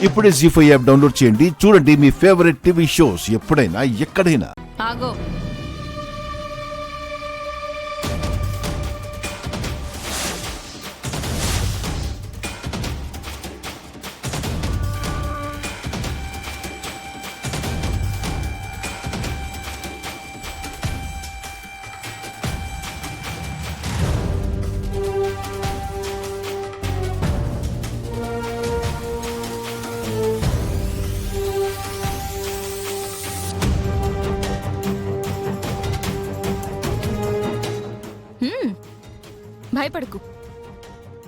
ఇప్పుడే జీ5 app download చేయండి. చూడండి మీ ఫేవరెట్ టీవీ షోస్ ఎప్పుడైనా ఎక్కడైనా. ఆగో, భయపడకు.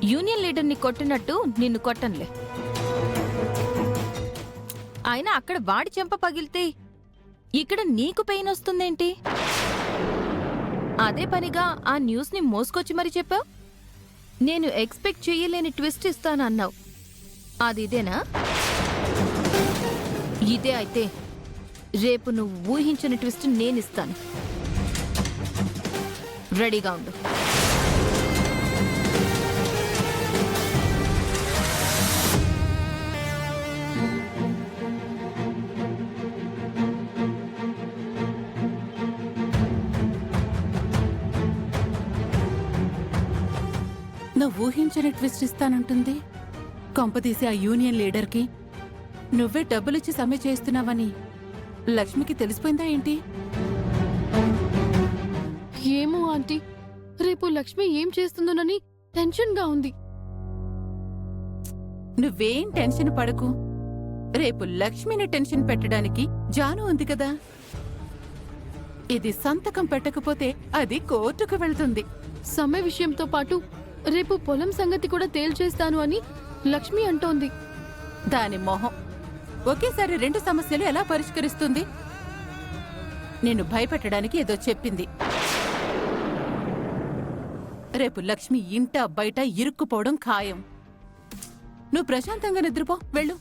యూనియన్ లీడర్ని కొట్టినట్టు నిన్ను కొట్టనులే. అయినా అక్కడ వాడి చెంప పగిలితే ఇక్కడ నీకు పెయిన్ వస్తుందేంటి? అదే పనిగా ఆ న్యూస్ని మోసుకొచ్చి మరి చెప్పావు. నేను ఎక్స్పెక్ట్ చెయ్యలేని ట్విస్ట్ ఇస్తానన్నావు. అది ఇదేనా? ఇదే అయితే రేపు నువ్వు ఊహించిన ట్విస్ట్ నేనిస్తాను. రెడీగా ఉండు. నువ్వు ఊహించిన ట్విస్ట్ ఇస్తానంటుంది. కొంపదీసి ఆ యూనియన్ లీడర్కి నువ్వే డబ్బులిచ్చి సమ్మె చేస్తున్నావని లక్ష్మికి తెలిసిపోయిందా ఏంటి? ఏమో ఆంటీ, రేపు లక్ష్మి ఏం చేస్తుందోనని టెన్షన్గా ఉంది. నువ్వేం టెన్షన్ పడకు. రేపు లక్ష్మిని టెన్షన్ పెట్టడానికి జాను ఉంది కదా. ఇది సంతకం పెట్టకపోతే అది కోర్టుకు వెళ్తుంది. సమ్మె విషయంతో పాటు రేపు పొలం సంగతి కూడా తేల్చేస్తాను అని లక్ష్మి అంటోంది. దాని మొహం ఒకేసారి రెండు సమస్యలు ఎలా పరిష్కరిస్తుంది? నేను భయపెట్టడానికి ఏదో చెప్పింది. రేపు లక్ష్మి ఇంట బయట ఇరుక్కుపోవడం ఖాయం. నువ్వు ప్రశాంతంగా నిద్రపో, వెళ్ళు.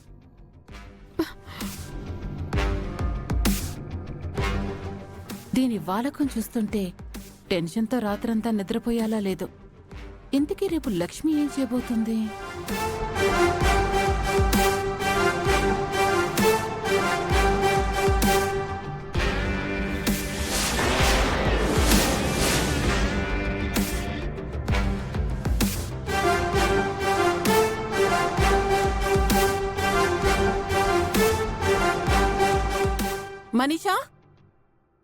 దీని వాలకం చూస్తుంటే టెన్షన్తో రాత్రంతా నిద్రపోయాలా లేదు. ఇంతకీ రేపు లక్ష్మి ఏం చేయబోతుంది? మనీషా,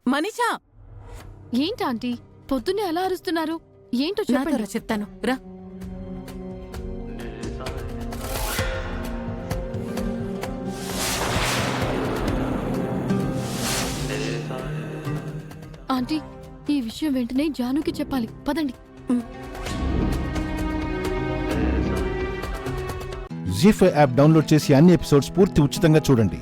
మనీషా! ఏంటి ఆంటీ పొద్దున్నే అలా అరుస్తున్నారు? ఏంటో నాతో చెప్పండి. రా, చెప్తాను రా. ఆంటీ, ఈ విషయం వెంటనే జానుకి చెప్పాలి. పదండి. జీ5 యాప్ డౌన్లోడ్ చేసి అన్ని ఎపిసోడ్స్ పూర్తి ఉచితంగా చూడండి.